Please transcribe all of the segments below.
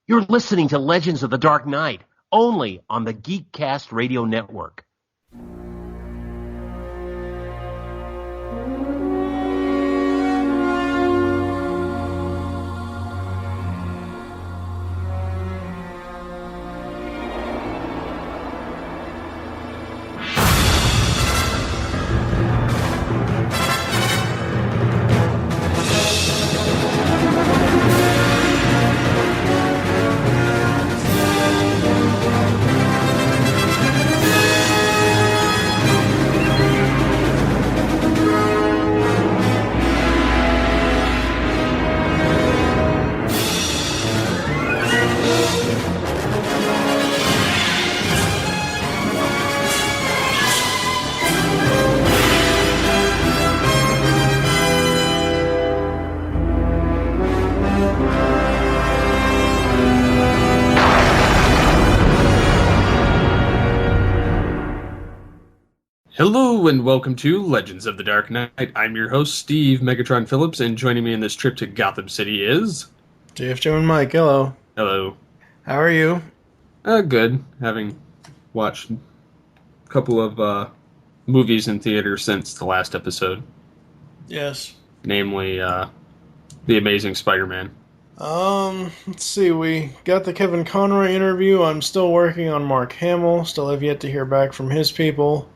You're listening to Legends of the Dark Knight, only on the Geekcast Radio Network. Hello and welcome to Legends of the Dark Knight. I'm your host, Steve Megatron Phillips, and joining me in this trip to Gotham City is... JF Joe and Mike, hello. Hello. How are you? Good. Having watched a couple of movies in theater since the last episode. Yes. Namely, The Amazing Spider-Man. Let's see, we got the Kevin Conroy interview. I'm still working on Mark Hamill. Still have yet to hear back from his people.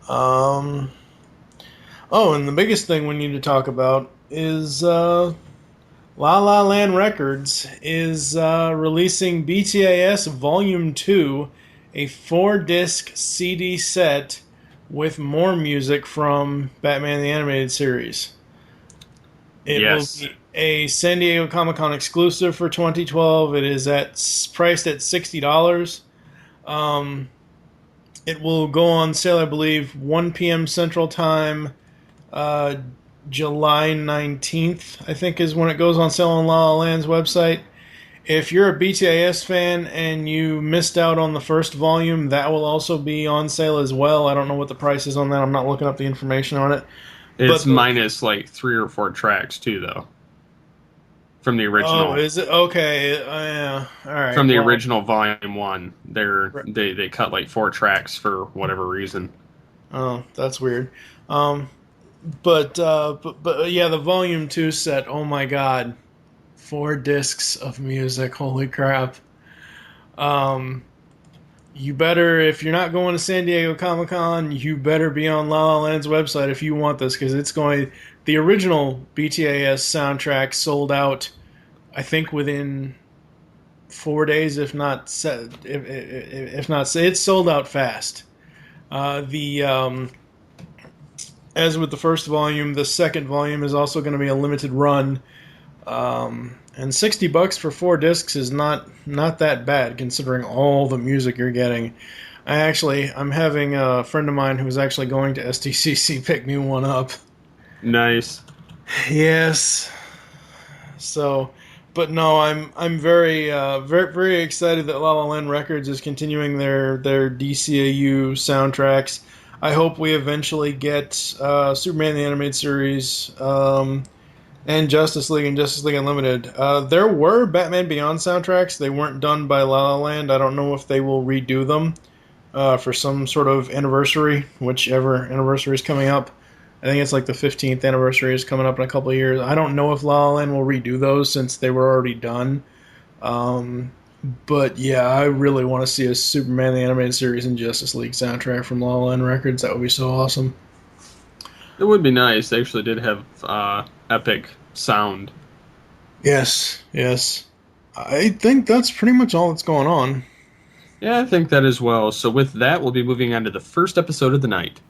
And the biggest thing we need to talk about is La La Land Records is releasing BTAS Volume 2, a 4-disc CD set with more music from Batman the Animated Series. It will be a San Diego Comic-Con exclusive for 2012. It is priced at $60. It will go on sale, I believe, 1 p.m. Central Time, July 19th, I think is when it goes on sale on La La Land's website. If you're a BTAS fan and you missed out on the first volume, that will also be on sale as well. I don't know what the price is on that. I'm not looking up the information on it. It's minus like 3 or 4 tracks, too, though. From the original. Oh, is it? Okay, yeah. All right. From the original Volume 1, they cut like 4 tracks for whatever reason. Oh, that's weird. But yeah, the Volume 2 set, oh my god. 4 discs of music, holy crap. You better, if you're not going to San Diego Comic-Con, you better be on La La Land's website if you want this, because it's going... The original BTAS soundtrack sold out, I think, within 4 days, if not, it's sold out fast. As with the first volume, the second volume is also going to be a limited run, and $60 for 4 discs is not that bad considering all the music you're getting. I'm having a friend of mine who's actually going to SDCC pick me one up. Nice. Yes. So, but no, I'm very very excited that La La Land Records is continuing their DCAU soundtracks. I hope we eventually get Superman the Animated Series and Justice League and Justice League Unlimited. There were Batman Beyond soundtracks. They weren't done by La La Land. I don't know if they will redo them for some sort of anniversary, whichever anniversary is coming up. I think it's like the 15th anniversary is coming up in a couple of years. I don't know if La La Land will redo those since they were already done. But yeah, I really want to see a Superman the Animated Series and Justice League soundtrack from La La Land Records. That would be so awesome. It would be nice. They actually did have epic sound. Yes. I think that's pretty much all that's going on. Yeah, I think that as well. So with that, we'll be moving on to the first episode of the night.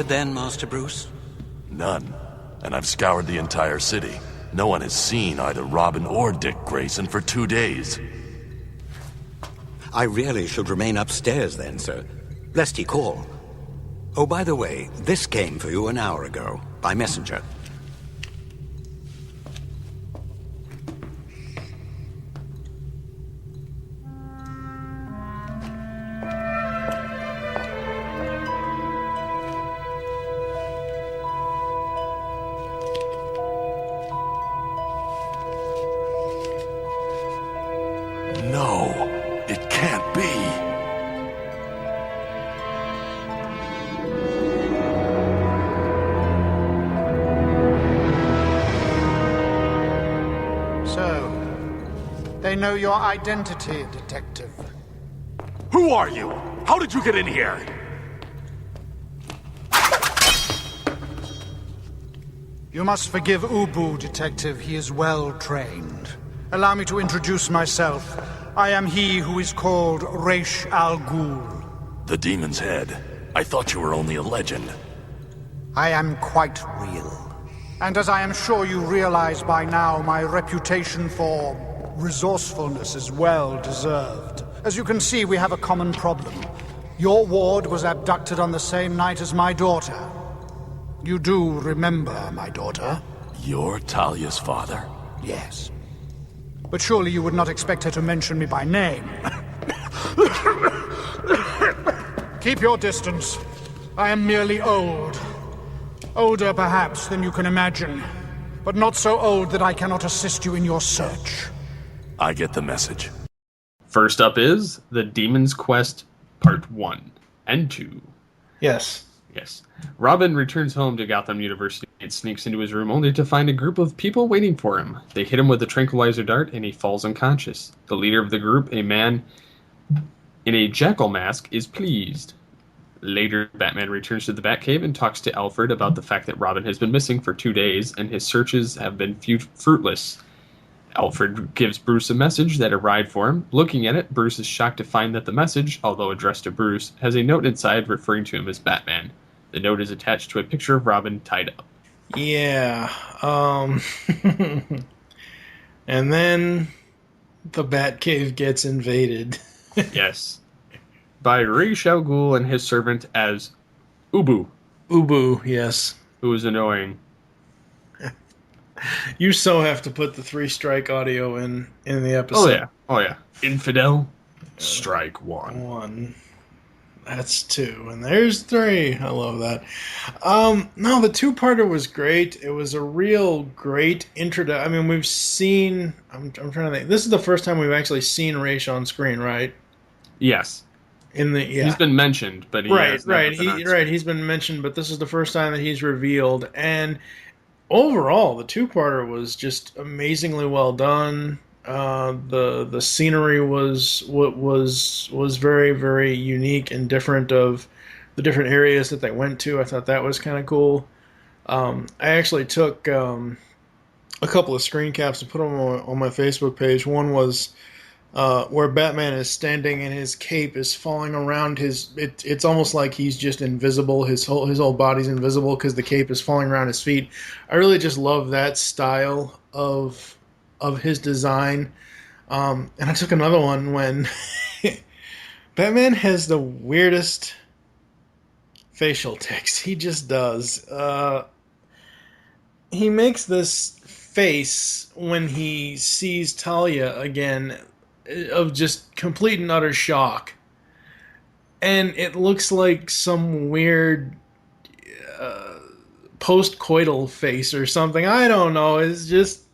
Then, Master Bruce? None. And I've scoured the entire city. No one has seen either Robin or Dick Grayson for 2 days. I really should remain upstairs then, sir, lest he call. Oh, by the way, this came for you an hour ago, by messenger. No, it can't be. So, they know your identity, Detective. Who are you? How did you get in here? You must forgive Ubu, Detective. He is well trained. Allow me to introduce myself. I am he who is called Raish Al Ghul. The demon's head. I thought you were only a legend. I am quite real. And as I am sure you realize by now, my reputation for resourcefulness is well deserved. As you can see, we have a common problem. Your ward was abducted on the same night as my daughter. You do remember my daughter? You're Talia's father? Yes. But surely you would not expect her to mention me by name. Keep your distance. I am merely old. Older, perhaps, than you can imagine. But not so old that I cannot assist you in your search. I get the message. First up is The Demon's Quest Part 1 and 2. Yes. Yes. Robin returns home to Gotham University and sneaks into his room only to find a group of people waiting for him. They hit him with a tranquilizer dart and he falls unconscious. The leader of the group, a man in a jackal mask, is pleased. Later, Batman returns to the Batcave and talks to Alfred about the fact that Robin has been missing for 2 days and his searches have been fruitless. Alfred gives Bruce a message that arrived for him. Looking at it, Bruce is shocked to find that the message, although addressed to Bruce, has a note inside referring to him as Batman. The note is attached to a picture of Robin tied up. Yeah. And then the Batcave gets invaded. Yes. By Ra's al Ghul and his servant as Ubu. Ubu, yes. Who is annoying. You so have to put the 3-strike audio in the episode. Oh yeah. Infidel. Strike 1. 1. That's 2. And there's 3. I love that. No, the 2-parter was great. It was a real great introduction. I mean, we've seen... I'm trying to think. This is the first time we've actually seen Ra's on screen, right? Yes. He's been mentioned, but he has never been on screen. He's been mentioned, but this is the first time that he's revealed. And overall, the 2-parter was just amazingly well done. The scenery was very, very unique and different of the different areas that they went to. I thought that was kind of cool. I actually took a couple of screen caps and put them on my Facebook page. One was where Batman is standing and his cape is falling around his. It's almost like he's just invisible. His whole body's invisible because the cape is falling around his feet. I really just love that style of his design. And I took another one when Batman has the weirdest facial tics. He just does. He makes this face when he sees Talia again of just complete and utter shock. And it looks like some weird post-coital face or something. I don't know. It was just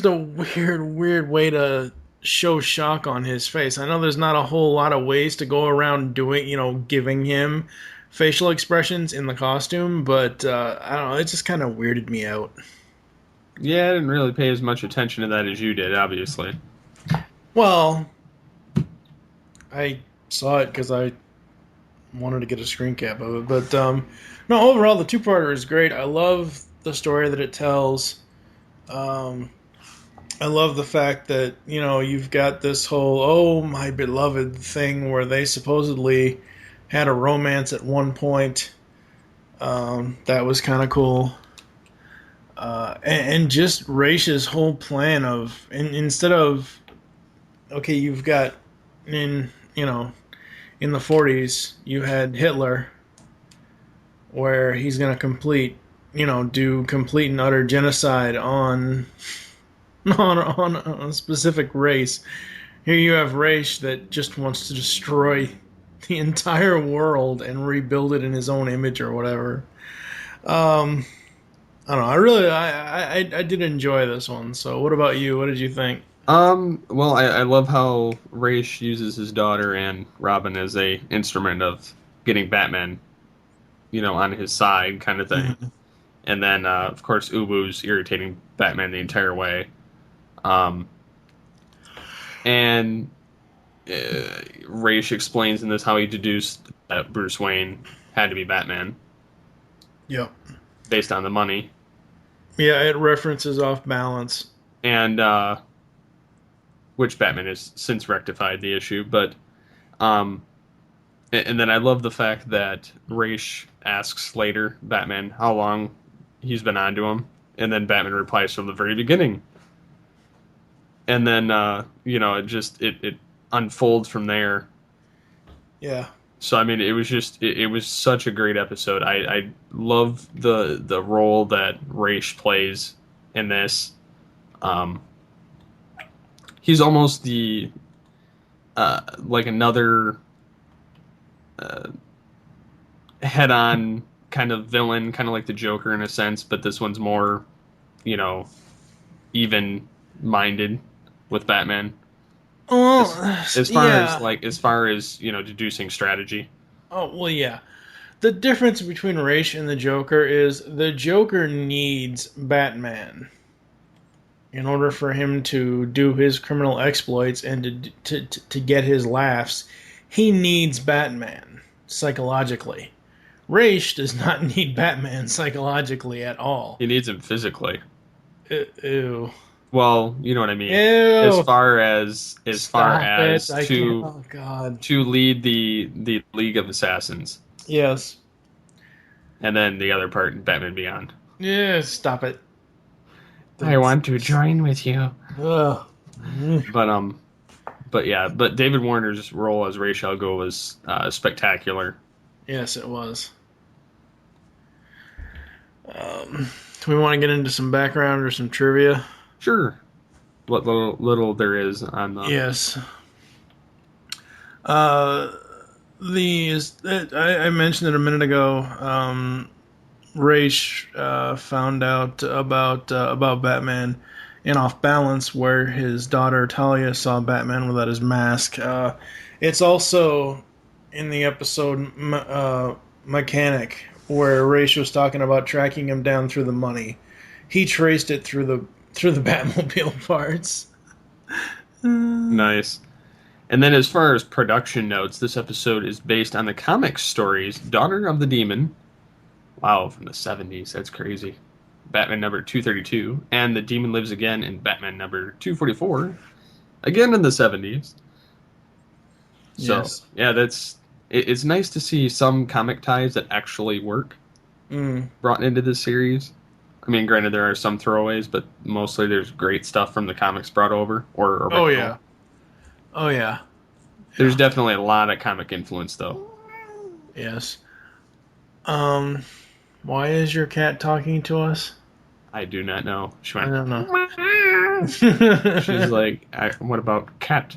a weird way to show shock on his face. I know there's not a whole lot of ways to go around doing, giving him facial expressions in the costume, but I don't know. It just kind of weirded me out. Yeah, I didn't really pay as much attention to that as you did, obviously. Well, I saw it because I wanted to get a screen cap of it. But, no, overall, the two-parter is great. I love the story that it tells. I love the fact that, you've got this whole, oh, my beloved thing where they supposedly had a romance at one point. That was kind of cool. And just Raish's whole plan of, instead of, okay, you've got, in the 40s, you had Hitler, where he's going to do complete and utter genocide on a specific race. Here you have Raish that just wants to destroy the entire world and rebuild it in his own image or whatever. I don't know. I did enjoy this one. So what about you? What did you think? Well, I love how Raish uses his daughter and Robin as a instrument of getting Batman, on his side kind of thing. Mm-hmm. And then, of course, Ubu's irritating Batman the entire way. And Raish explains in this how he deduced that Bruce Wayne had to be Batman. Yep. Based on the money. Yeah, it references Off Balance. And, which Batman has since rectified the issue, but, and then I love the fact that Raish asks later Batman how long he's been onto him, and then Batman replies from the very beginning. And then, it unfolds from there. Yeah. So, I mean, it was just, it was such a great episode. I love the role that Raish plays in this. He's almost the, like another head-on kind of villain, kind of like the Joker in a sense, but this one's more, even-minded with Batman. Well, as far as deducing strategy. Oh well, yeah. The difference between Raish and the Joker is the Joker needs Batman in order for him to do his criminal exploits and to get his laughs. He needs Batman psychologically. Raish does not need Batman psychologically at all. He needs him physically. Ew. Well, you know what I mean. Ew. As far as to lead the League of Assassins. Yes. And then the other part, Batman Beyond. Yeah, stop it. I want to join with you. Ugh. But David Warner's role as Ra's al Ghul was spectacular. Yes, it was. Do we want to get into some background or some trivia? Sure. What little there is on the... Yes. I mentioned it a minute ago. Raish found out about Batman in Off Balance, where his daughter Talia saw Batman without his mask. It's also in the episode Mechanic, where Raish was talking about tracking him down through the money. He traced it through the Batmobile parts. Nice. And then as far as production notes, this episode is based on the comic stories Daughter of the Demon. Wow, from the 70s. That's crazy. Batman number 232. And The Demon Lives Again in Batman number 244. Again in the 70s. So, yes. Yeah, it's nice to see some comic ties that actually work brought into this series. I mean, granted, there are some throwaways, but mostly there's great stuff from the comics brought over. Oh, yeah. Oh, yeah. There's definitely a lot of comic influence, though. Yes. Why is your cat talking to us? I do not know. She I went, don't know. she's like, what about cat?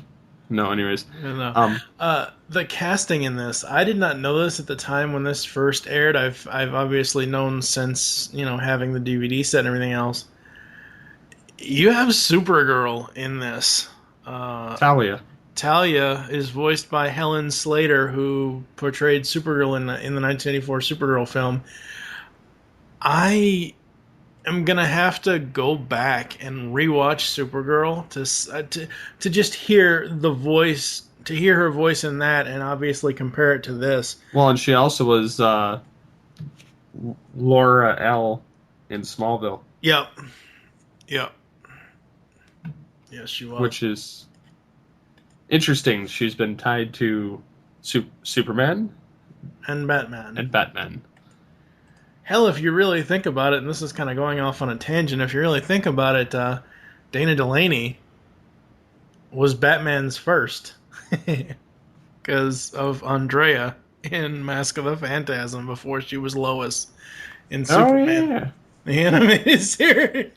No, anyways. No. The casting in this, I did not know this at the time when this first aired. I've obviously known since, having the DVD set and everything else. You have Supergirl in this. Talia. Talia is voiced by Helen Slater, who portrayed Supergirl in the 1984 Supergirl film. I am gonna have to go back and rewatch Supergirl to just hear the voice, to hear her voice in that, and obviously compare it to this. Well, and she also was Laura L. in Smallville. Yep. Yes, she was. Which is interesting. She's been tied to Superman and Batman. Hell, if you really think about it, and this is kind of going off on a tangent, if you really think about it, Dana Delaney was Batman's first. Because of Andrea in Mask of the Phantasm before she was Lois in Superman. The animated series.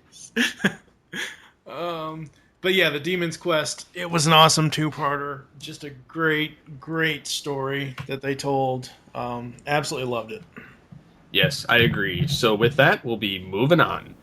But yeah, The Demon's Quest, it was an awesome two-parter. Just a great, great story that they told. Absolutely loved it. Yes, I agree. So with that, we'll be moving on.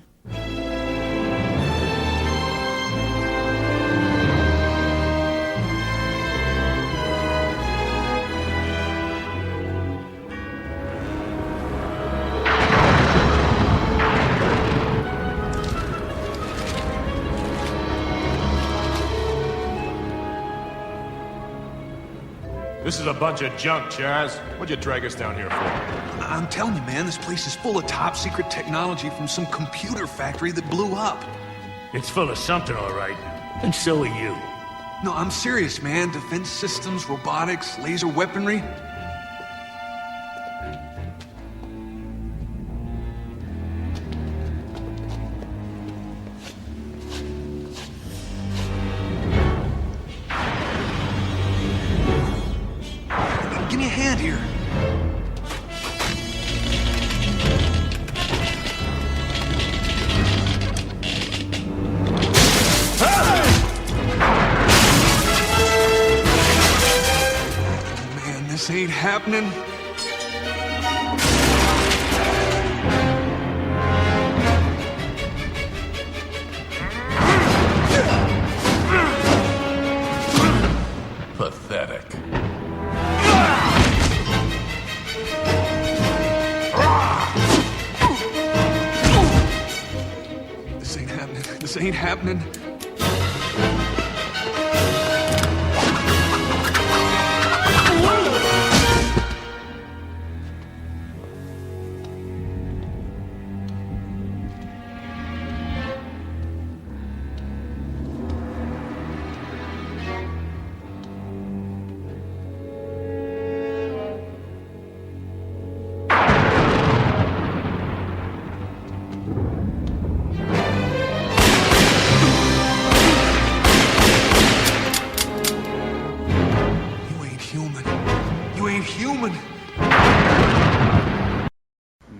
This is a bunch of junk, Chaz. What'd you drag us down here for? I'm telling you, man, this place is full of top-secret technology from some computer factory that blew up. It's full of something, all right. And so are you. No, I'm serious, man. Defense systems, robotics, laser weaponry. Give me a hand here. Man, this ain't happening. Pathetic. This ain't happening.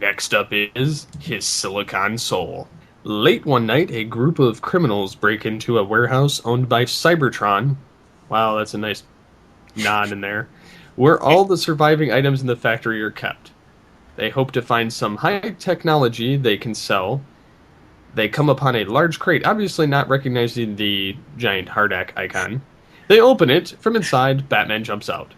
Next up is his Silicon Soul. Late one night, a group of criminals break into a warehouse owned by Cybertron. Wow, that's a nice nod in there. Where all the surviving items in the factory are kept. They hope to find some high technology they can sell. They come upon a large crate, obviously not recognizing the giant HARDAC icon. They open it. From inside, Batman jumps out.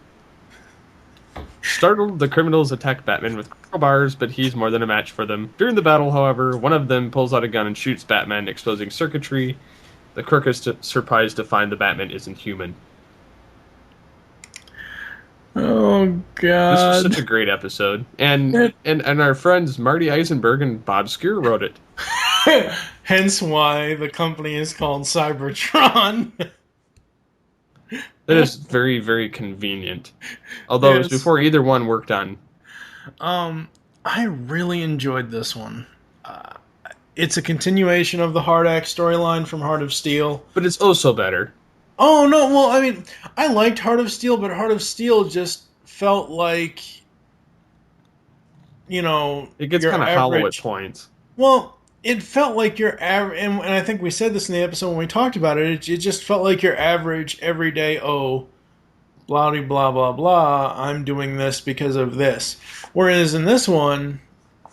Startled, the criminals attack Batman with crowbars, but he's more than a match for them. During the battle, however, one of them pulls out a gun and shoots Batman, exposing circuitry. The crook is surprised to find the Batman isn't human. Oh, God. This was such a great episode. And our friends Marty Eisenberg and Bob Skir wrote it. Hence why the company is called Cybertron. That is very, very convenient. Although it was before either one worked on. I really enjoyed this one. It's a continuation of the HARDAC storyline from Heart of Steel. But it's also better. Oh, no, well, I mean, I liked Heart of Steel, but Heart of Steel just felt like, It gets kind of hollow at points. Well, it felt like your average, and I think we said this in the episode when we talked about it. It just felt like your average everyday. Oh, blah blah blah blah. I'm doing this because of this. Whereas in this one,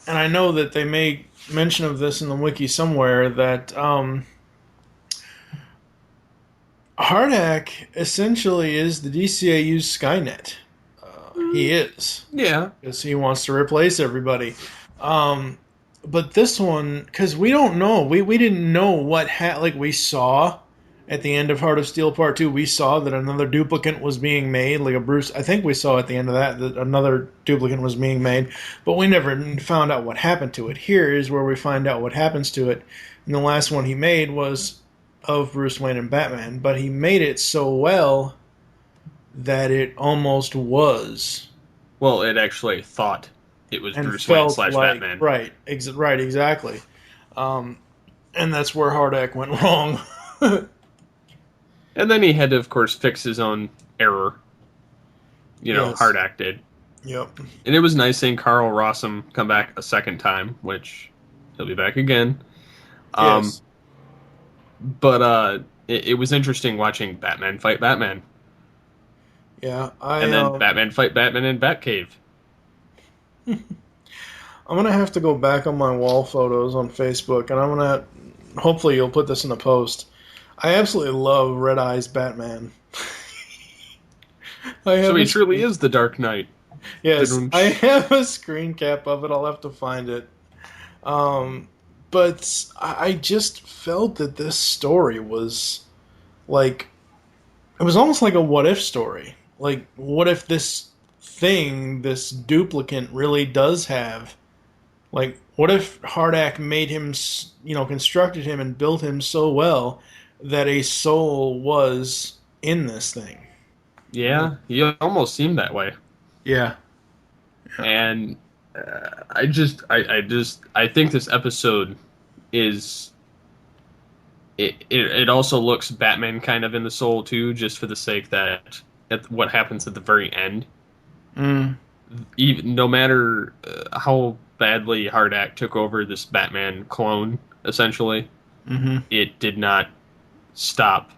and I know that they make mention of this in the wiki somewhere, that HARDAC essentially is the DCAU's Skynet. He is. Yeah. Because he wants to replace everybody. But this one, because we don't know. We didn't know what like we saw at the end of Heart of Steel Part 2, we saw that another duplicate was being made, like a Bruce. I think we saw at the end of that another duplicate was being made, but we never found out what happened to it. Here is where we find out what happens to it. And the last one he made was of Bruce Wayne and Batman, but he made it so well that it almost was. Well, it actually thought it was Bruce Wayne / Batman. Right, exactly. And that's where HARDAC went wrong. And then he had to, of course, fix his own error. Yes. HARDAC did. Yep. And it was nice seeing Carl Rossum come back a second time, which he'll be back again. Yes. But it was interesting watching Batman fight Batman. Yeah. And then Batman fight Batman in Batcave. I'm going to have to go back on my wall photos on Facebook, and I'm going to... Hopefully you'll put this in a post. I absolutely love Red Eyes Batman. So he truly is the Dark Knight. Yes, I have a screen cap of it. I'll have to find it. But I just felt that this story was like... It was almost like a what-if story. Like, what if this thing, this duplicate, really does have... Like, what if HARDAC made him, constructed him and built him so well that a soul was in this thing? Yeah, he almost seemed that way. Yeah. And I think this episode is... It also looks Batman kind of in the soul, too, just for the sake that what happens at the very end. Even, no matter how badly HARDAC took over this Batman clone, essentially, it did not stop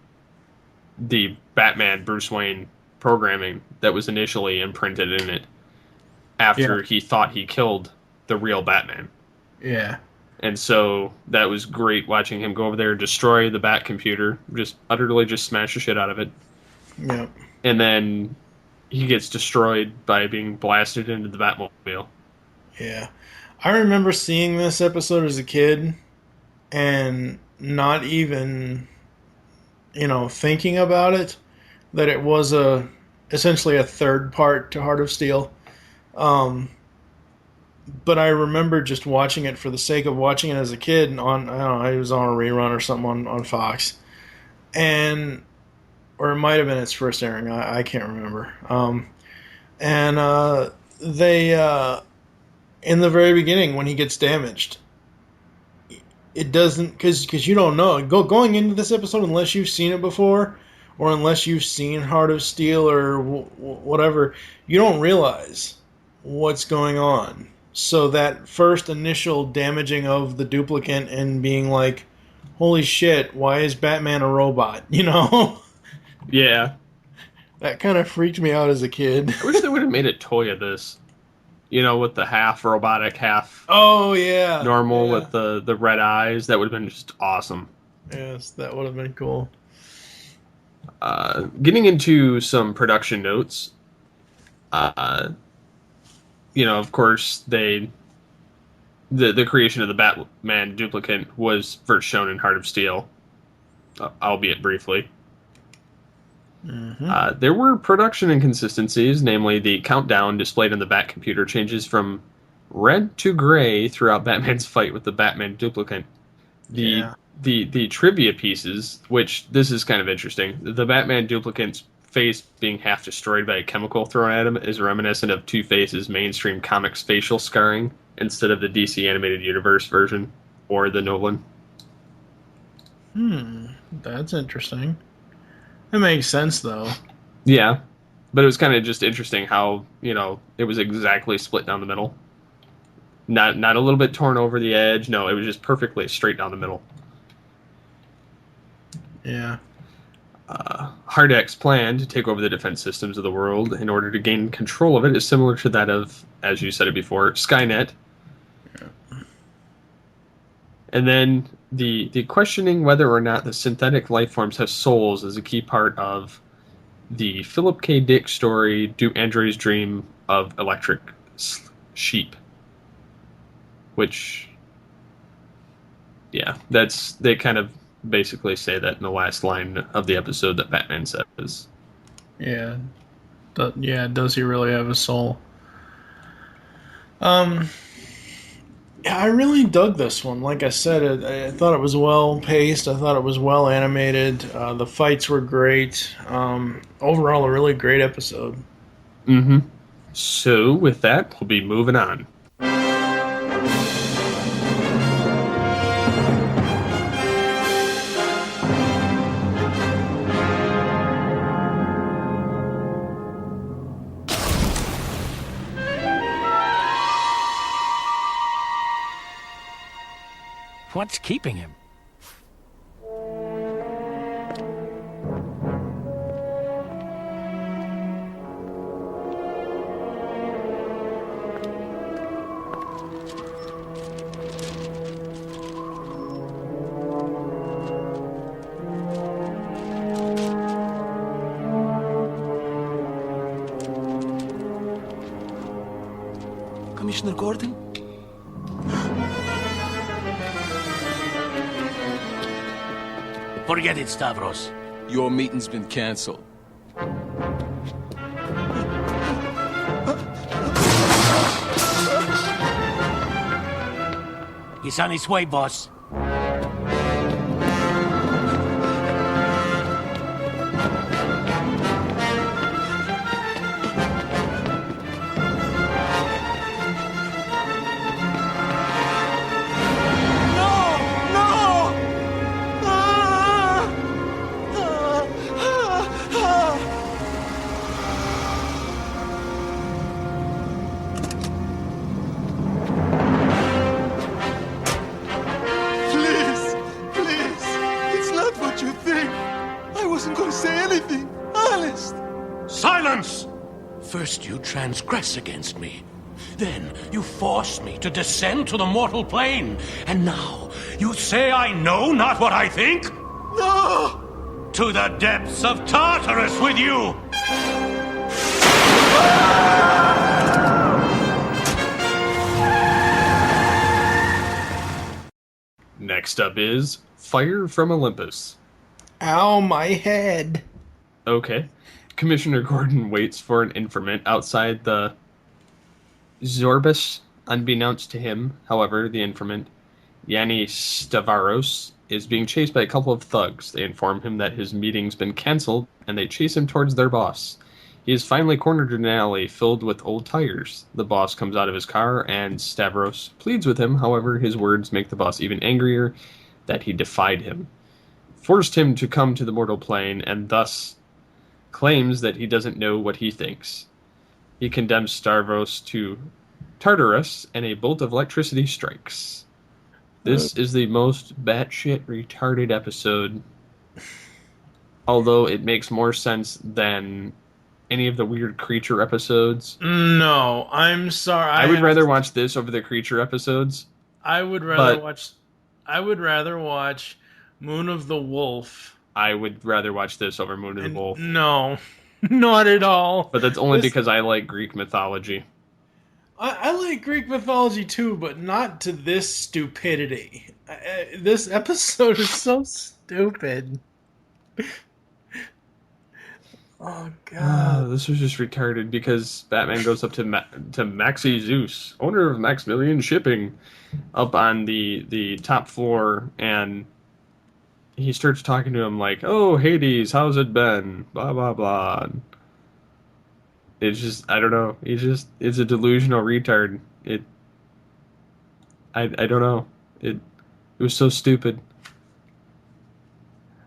the Batman Bruce Wayne programming that was initially imprinted in it after he thought he killed the real Batman. Yeah. And so that was great watching him go over there and destroy the Bat computer, just utterly just smash the shit out of it. Yep. And then he gets destroyed by being blasted into the Batmobile. Yeah. I remember seeing this episode as a kid and not even, thinking about it, that it was essentially a third part to Heart of Steel. But I remember just watching it for the sake of watching it as a kid it was on a rerun or something on Fox. Or it might have been its first airing. I can't remember. They, in the very beginning, when he gets damaged, it doesn't, because you don't know. Going into this episode, unless you've seen it before, or unless you've seen Heart of Steel or whatever, you don't realize what's going on. So that first initial damaging of the duplicate and being like, holy shit, why is Batman a robot? Yeah. That kind of freaked me out as a kid. I wish they would have made a toy of this. With the half robotic, half normal with the red eyes. That would have been just awesome. Yes, that would have been cool. Getting into some production notes. Of course, the creation of the Batman duplicate was first shown in Heart of Steel, albeit briefly. There were production inconsistencies, namely the countdown displayed on the Bat computer changes from red to gray throughout Batman's fight with the Batman duplicate. The trivia pieces, which this is kind of interesting, the Batman duplicate's face being half destroyed by a chemical thrown at him is reminiscent of Two-Face's mainstream comics facial scarring instead of the DC Animated Universe version or the Nolan. That's interesting. It makes sense, though. Yeah, but it was kind of just interesting how, it was exactly split down the middle. Not a little bit torn over the edge. No, it was just perfectly straight down the middle. Yeah. HARDAC's plan to take over the defense systems of the world in order to gain control of it is similar to that of, as you said it before, Skynet. Yeah. And then the questioning whether or not the synthetic life forms have souls is a key part of the Philip K. Dick story, Do Androids Dream of Electric Sheep? Which, yeah, they kind of basically say that in the last line of the episode that Batman says. Yeah. Does he really have a soul? Yeah, I really dug this one. Like I said, I thought it was well paced. I thought it was well animated. The fights were great. Overall, a really great episode. Mm-hmm. So, with that, we'll be moving on. What's keeping him? Commissioner Gordon? Forget it, Stavros. Your meeting's been canceled. He's on his way, boss. First you transgress against me. Then you force me to descend to the mortal plane. And now you say I know not what I think? No! To the depths of Tartarus with you! Next up is Fire from Olympus. Ow, my head. Okay. Commissioner Gordon waits for an informant outside the Zorbus. Unbeknownst to him, however, the informant, Yanni Stavros, is being chased by a couple of thugs. They inform him that his meeting's been cancelled, and they chase him towards their boss. He is finally cornered in an alley filled with old tires. The boss comes out of his car, and Stavros pleads with him. However, his words make the boss even angrier that he defied him, forced him to come to the mortal plane, and thus claims that he doesn't know what he thinks. He condemns Stavros to Tartarus, and a bolt of electricity strikes. This is the most batshit retarded episode, although it makes more sense than any of the weird creature episodes. No, I'm sorry. I would rather watch this over the creature episodes. I would rather watch Moon of the Wolf. I would rather watch this over Moon of the Wolf. No, not at all. But that's only because I like Greek mythology. I like Greek mythology too, but not to this stupidity. This episode is so stupid. Oh, God. This was just retarded because Batman goes up to Maxie Zeus, owner of Maximilian Shipping, up on the top floor, and he starts talking to him like, "Oh, Hades, how's it been? Blah, blah, blah." It's just, I don't know. It's a delusional retard. I don't know. It was so stupid.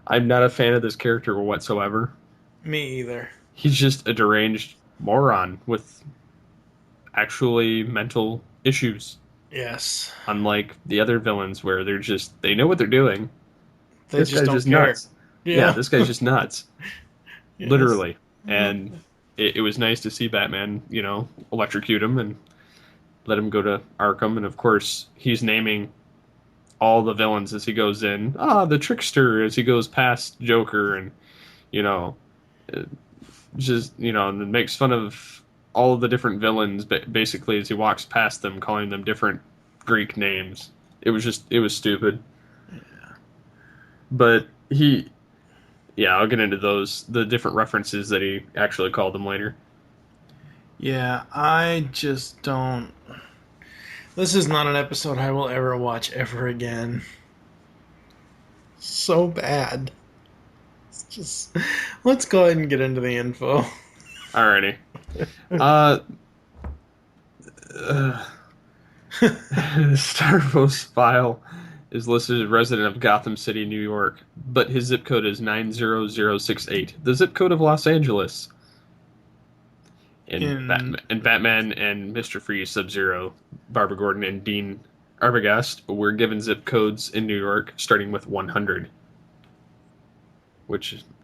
I'm not a fan of this character whatsoever. Me either. He's just a deranged moron with actually mental issues. Yes. Unlike the other villains where they know what they're doing. They This just guy's don't just care. nuts. Yeah. This guy's just nuts. Yes. Literally. And it was nice to see Batman, electrocute him and let him go to Arkham. And of course, he's naming all the villains as he goes in. The Trickster as he goes past Joker, and and then makes fun of all of the different villains, basically as he walks past them, calling them different Greek names. It was stupid. Yeah. But I'll get into the different references that he actually called them later. Yeah, I just don't. This is not an episode I will ever watch ever again. So bad. It's just. Let's go ahead and get into the info. Alrighty. Starvo's file is listed as resident of Gotham City, New York, but his zip code is 90068, the zip code of Los Angeles. Batman and Mr. Freeze, Sub-Zero, Barbara Gordon, and Dean Arbogast were given zip codes in New York starting with 100.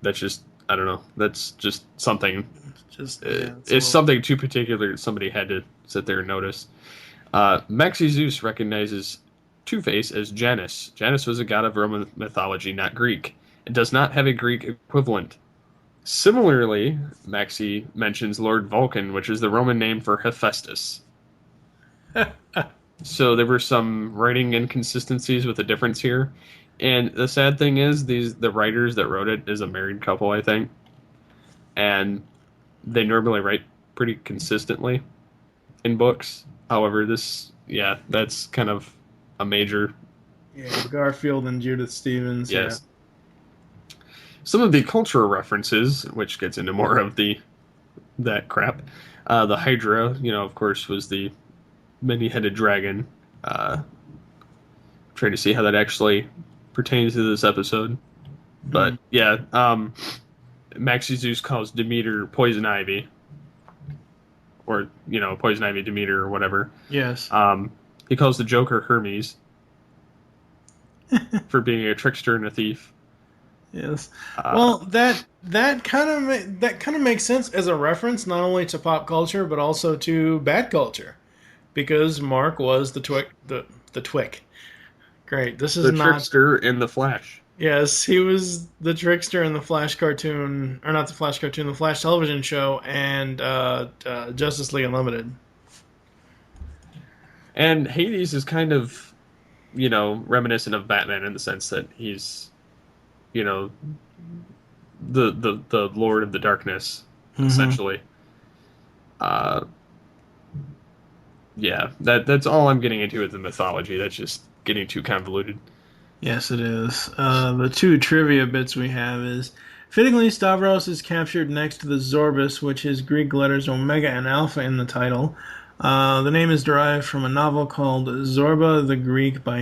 That's just, I don't know, that's just something. It's something too particular that somebody had to sit there and notice. Maxie Zeus recognizes Two-Face as Janus. Janus was a god of Roman mythology, not Greek, and does not have a Greek equivalent. Similarly, Maxie mentions Lord Vulcan, which is the Roman name for Hephaestus. So there were some writing inconsistencies with the difference here. And the sad thing is, the writers that wrote it is a married couple, I think. And they normally write pretty consistently in books. However, that's kind of a major... Yeah, Garfield and Judith Stevens. Yes. Yeah. Some of the cultural references, which gets into more of that crap. The Hydra, of course, was the many-headed dragon. Trying to see how that actually pertains to this episode. But, Maxie Zeus calls Demeter Poison Ivy. Or, Poison Ivy Demeter or whatever. Yes. He calls the Joker Hermes. For being a trickster and a thief. Yes. Well, that kind of makes sense as a reference not only to pop culture but also to bad culture, because Mark was the Twick. Great. This is the trickster in the Flash. Yes, he was the trickster in the Flash cartoon, or not the Flash cartoon, the Flash television show, and Justice League Unlimited. And Hades is kind of, reminiscent of Batman in the sense that he's, the Lord of the Darkness, essentially. That's all I'm getting into with the mythology. That's just getting too convoluted. Yes, it is. The two trivia bits we have is, fittingly, Stavros is captured next to the Zorbus, which has Greek letters Omega and Alpha in the title. The name is derived from a novel called Zorba the Greek by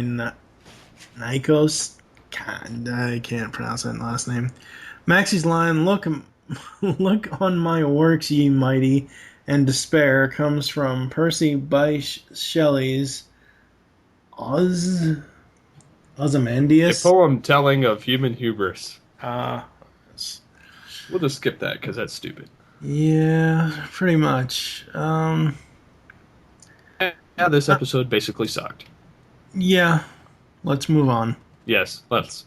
Nikos. I can't pronounce that last name. Maxie's line, look on my works, ye mighty, and despair, comes from Percy Bysshe Shelley's Ozymandias. A poem telling of human hubris. Yes. We'll just skip that because that's stupid. Yeah, pretty much. This episode basically sucked. Yeah, let's move on. Yes, let's.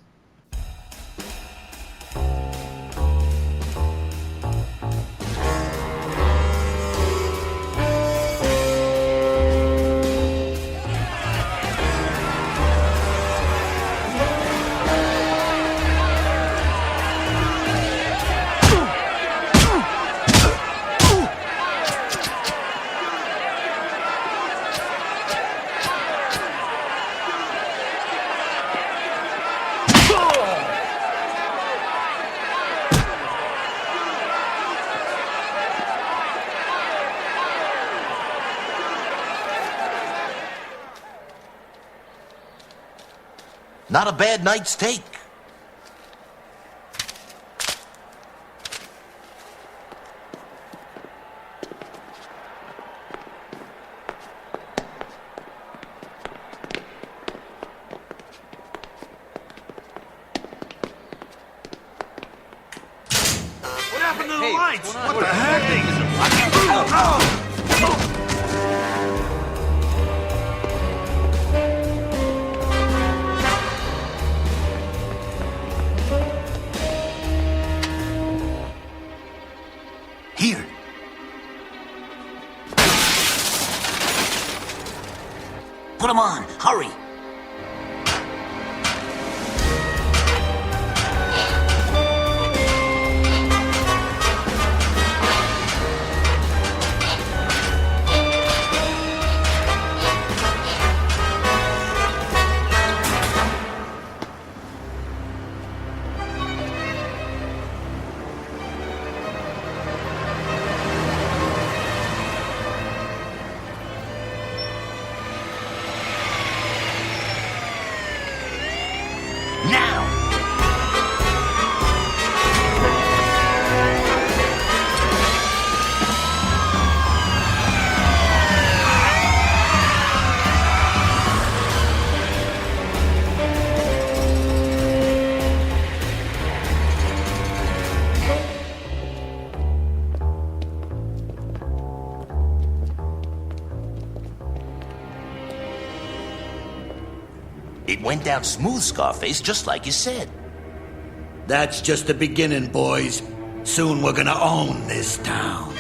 Not a bad night's take. into the lights! What the heck? Here. Put them on. Hurry. Now! It went down smooth, Scarface, just like you said. That's just the beginning, boys. Soon we're gonna own this town.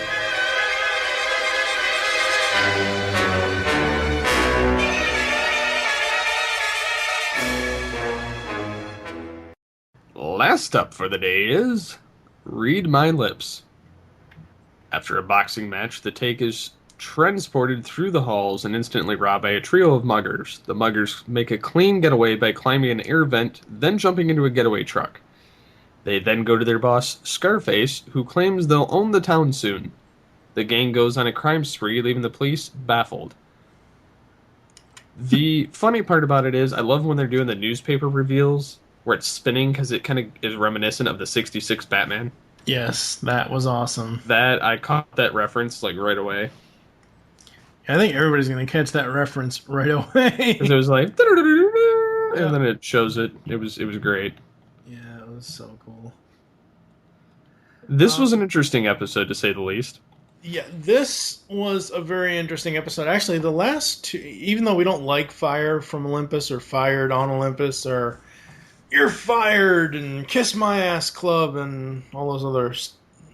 Last up for the day is Read My Lips. After a boxing match, the Take is transported through the halls and instantly robbed by a trio of muggers. The muggers make a clean getaway by climbing an air vent, then jumping into a getaway truck. They then go to their boss, Scarface, who claims they'll own the town soon. The gang goes on a crime spree, leaving the police baffled. The funny part about it is, I love when they're doing the newspaper reveals, where it's spinning, because it kind of is reminiscent of the 66 Batman. Yes, that was awesome. That, I caught that reference, like, right away. I think everybody's going to catch that reference right away. Because it was like, and then it shows it. It was great. Yeah, it was so cool. This was an interesting episode, to say the least. Yeah, this was a very interesting episode. Actually, the last two, even though we don't like Fire from Olympus or Fired on Olympus or You're Fired and Kiss My Ass Club and all those other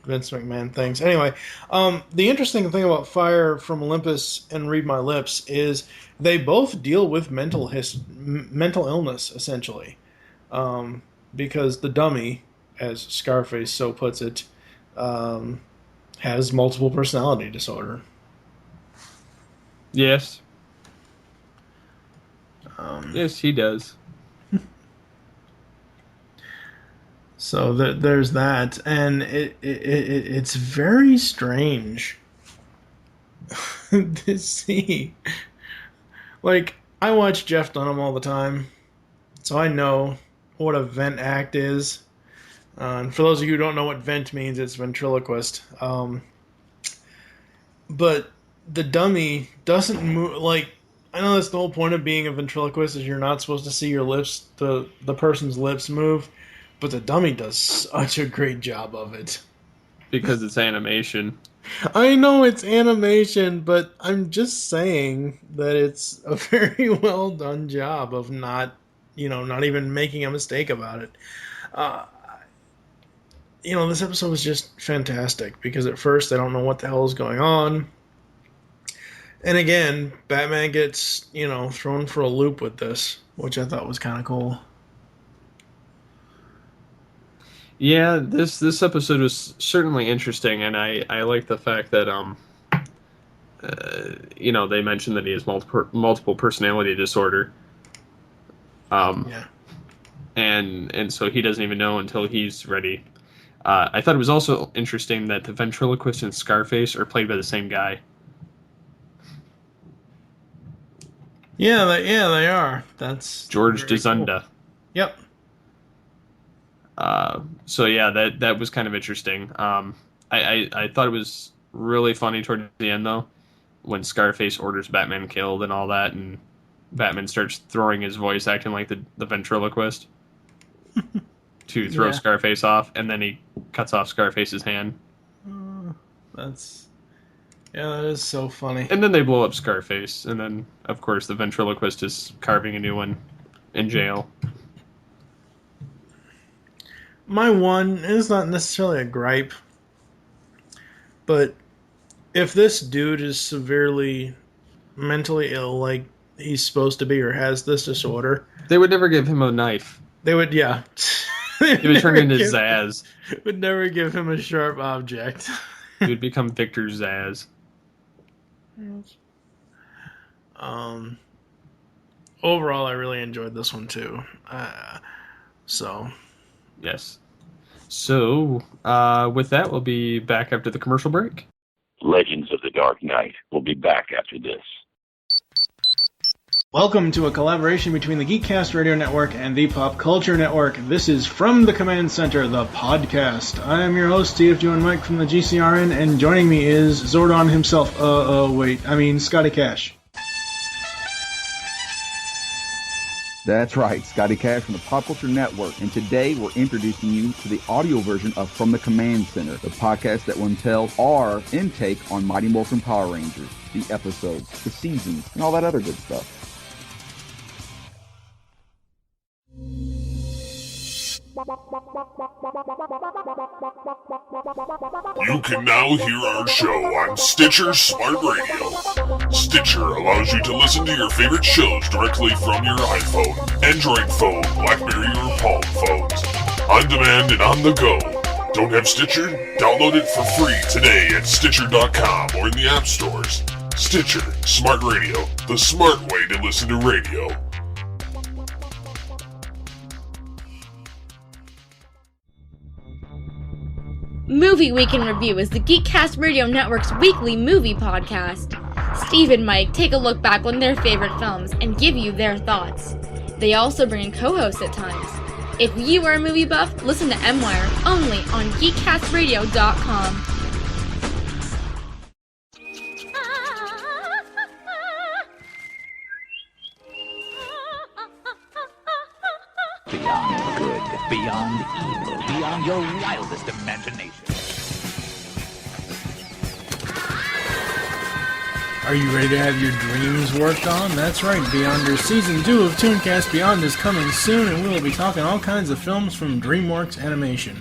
Vince McMahon things. Anyway, the interesting thing about Fire from Olympus and Read My Lips is they both deal with mental illness, essentially. Because the dummy, as Scarface so puts it, has multiple personality disorder. Yes. Yes, he does. So there's that, and it's very strange to see. Like, I watch Jeff Dunham all the time, so I know what a vent act is. And for those of you who don't know what vent means, it's ventriloquist. But the dummy doesn't move. Like, I know that's the whole point of being a ventriloquist, is you're not supposed to see your lips, the person's lips move. But the dummy does such a great job of it. Because it's animation. I know it's animation, but I'm just saying that it's a very well done job of not even making a mistake about it. This episode was just fantastic because at first I don't know what the hell is going on. And again, Batman gets, thrown for a loop with this, which I thought was kind of cool. Yeah, this episode was certainly interesting, and I like the fact that they mentioned that he has multiple personality disorder. Yeah. And so he doesn't even know until he's ready. I thought it was also interesting that the ventriloquist and Scarface are played by the same guy. Yeah, they are. That's George DeZunda. Cool. Yep. So yeah, that was kind of interesting. I thought it was really funny toward the end though, when Scarface orders Batman killed and all that, and Batman starts throwing his voice, acting like the ventriloquist. to throw Scarface off, and then he cuts off Scarface's hand. That is so funny. And then they blow up Scarface, and then, of course, the ventriloquist is carving a new one in jail. My one is not necessarily a gripe, but if this dude is severely mentally ill, like he's supposed to be, or has this disorder, they would never give him a knife. They would, yeah. He would turn into Zaz. Would never give him a sharp object. He would become Victor Zaz. Overall, I really enjoyed this one too. Yes. So, with that, we'll be back after the commercial break. Legends of the Dark Knight will be back after this. Welcome to a collaboration between the Geekcast Radio Network and the Pop Culture Network. This is From the Command Center, the podcast. I am your host, TFG and Mike from the GCRN, and joining me is Zordon himself. Scotty Cash. That's right, Scotty Cash from the Pop Culture Network, and today we're introducing you to the audio version of From the Command Center, the podcast that will entail our intake on Mighty Morphin Power Rangers, the episodes, the seasons, and all that other good stuff. You can now hear our show on Stitcher Smart Radio. Stitcher allows you to listen to your favorite shows directly from your iPhone, Android phone, BlackBerry, or Palm phones. On demand and on the go. Don't have Stitcher? Download it for free today at Stitcher.com or in the app stores. Stitcher Smart Radio, the smart way to listen to radio. Movie Week in Review is the Geekcast Radio Network's weekly movie podcast. Steve and Mike take a look back on their favorite films and give you their thoughts. They also bring in co-hosts at times. If you are a movie buff, listen to M-Wire only on geekcastradio.com. Beyond good, beyond evil, beyond your wildest imagination. Are you ready to have your dreams worked on? That's right, Beyonder Season 2 of Tooncast Beyond is coming soon, and we'll be talking all kinds of films from DreamWorks Animation.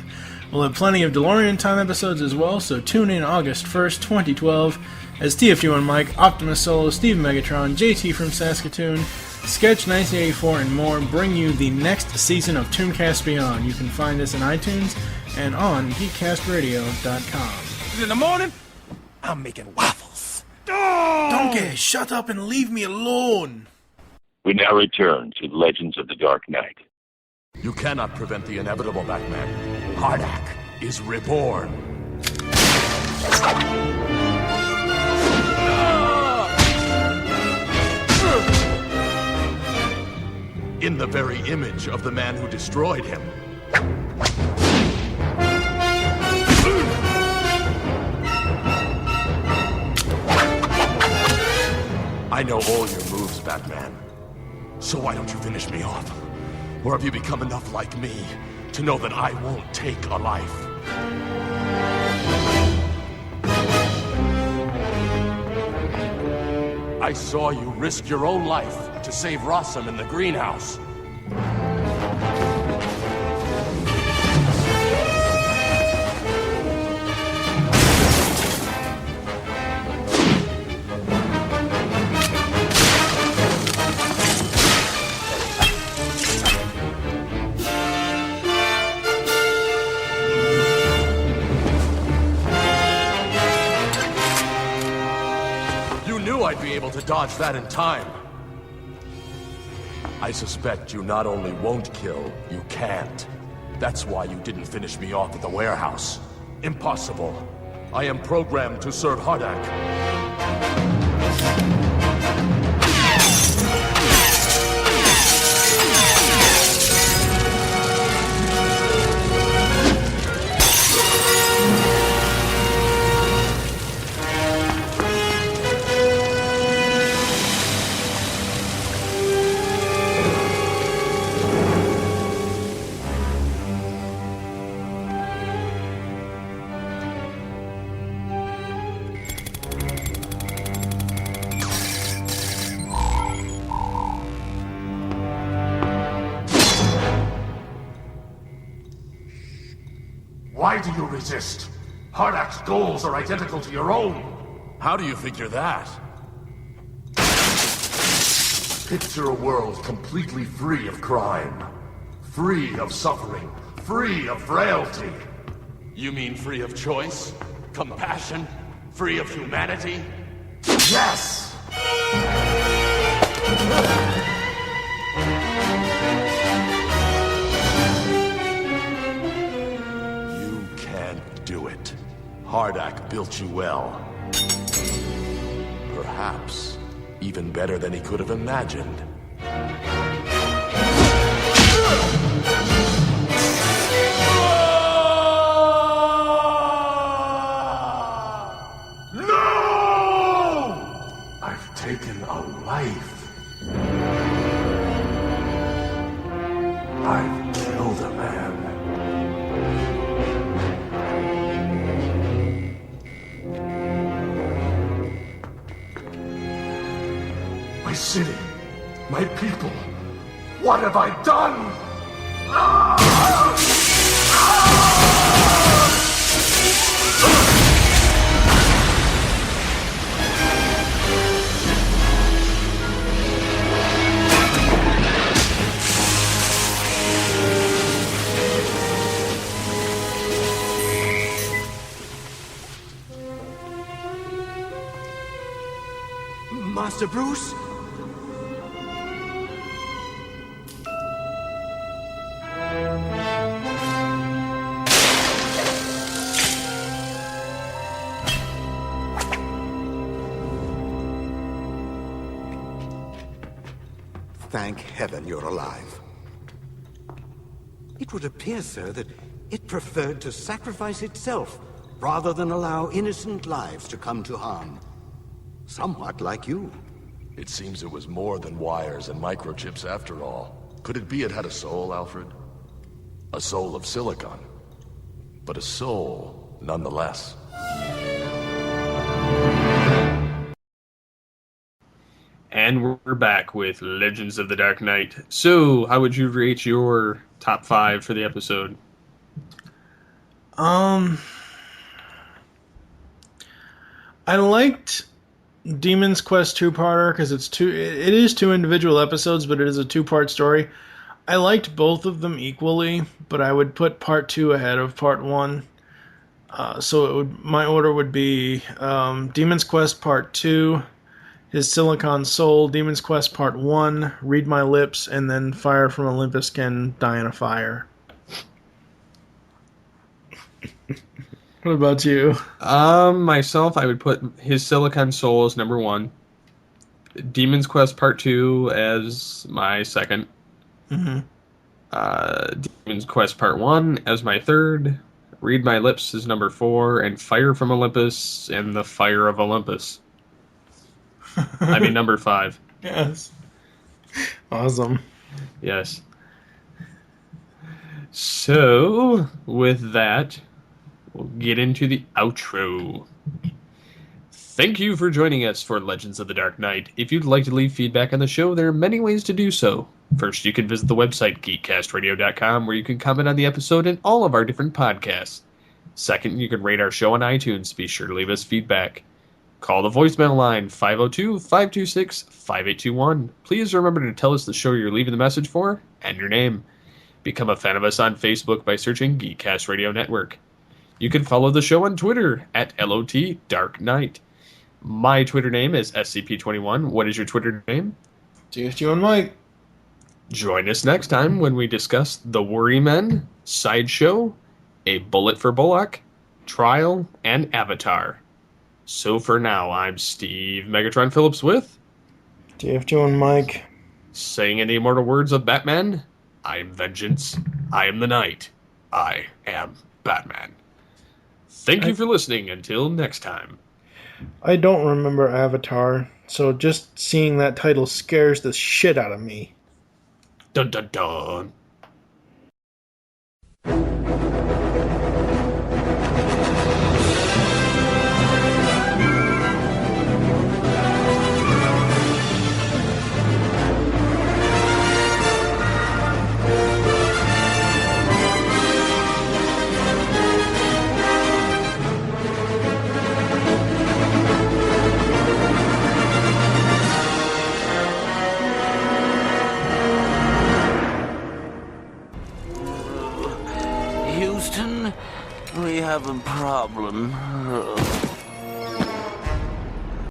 We'll have plenty of DeLorean Time episodes as well, so tune in August 1st, 2012, as TFU and Mike, Optimus Solo, Steve Megatron, JT from Saskatoon, Sketch 1984, and more bring you the next season of Tooncast Beyond. You can find us in iTunes and on geekcastradio.com. In the morning, I'm making waffles. Donkey, shut up and leave me alone! We now return to Legends of the Dark Knight. You cannot prevent the inevitable, Batman. HARDAC is reborn. In the very image of the man who destroyed him. I know all your moves, Batman. So why don't you finish me off? Or have you become enough like me to know that I won't take a life? I saw you risk your own life to save Rossum in the greenhouse. I'd be able to dodge that in time. I suspect you not only won't kill, you can't. That's why you didn't finish me off at the warehouse. Impossible. I am programmed to serve HARDAC. do you resist? HARDAC's goals are identical to your own. How do you figure that? Picture a world completely free of crime, free of suffering, free of frailty. You mean free of choice? Compassion? Free of humanity? Yes! You can't do it. HARDAC built you well. Perhaps even better than he could have imagined. No! I've taken a life. I've killed a man. My city, my people, what have I done? Master Bruce? Thank heaven you're alive. It would appear, sir, that it preferred to sacrifice itself rather than allow innocent lives to come to harm. Somewhat like you. It seems it was more than wires and microchips after all. Could it be it had a soul, Alfred? A soul of silicon. But a soul, nonetheless. And we're back with Legends of the Dark Knight. So, how would you rate your top 5 for the episode? I liked Demon's Quest two-parter because it is 2 individual episodes, but it is a 2-part story. I liked both of them equally, but I would put part 2 ahead of part 1. So my order would be Demon's Quest part 2, His Silicon Soul, Demon's Quest part 1, Read My Lips, and then Fire from Olympus Can Die in a Fire. What about you? Myself, I would put His Silicon Soul as number 1. Demon's Quest Part 2 as my second. Mm-hmm. Demon's Quest Part 1 as my third. Read My Lips as number 4. And Fire from Olympus and the Fire of Olympus. I mean, number 5. Yes. Awesome. Yes. So, with that, we'll get into the outro. Thank you for joining us for Legends of the Dark Knight. If you'd like to leave feedback on the show, there are many ways to do so. First, you can visit the website, geekcastradio.com, where you can comment on the episode and all of our different podcasts. Second, you can rate our show on iTunes. Be sure to leave us feedback. Call the voicemail line, 502-526-5821. Please remember to tell us the show you're leaving the message for and your name. Become a fan of us on Facebook by searching Geekcast Radio Network. You can follow the show on Twitter at LOT Dark Knight. My Twitter name is SCP-21. What is your Twitter name? TFG and Mike. Join us next time when we discuss The Worry Men, Sideshow, A Bullet for Bullock, Trial, and Avatar. So for now, I'm Steve Megatron Phillips with TFG and Mike. Saying in the immortal words of Batman, I am vengeance, I am the night, I am Batman. Thank you for listening. Until next time. I don't remember Avatar, so just seeing that title scares the shit out of me. Dun dun dun. have a problem.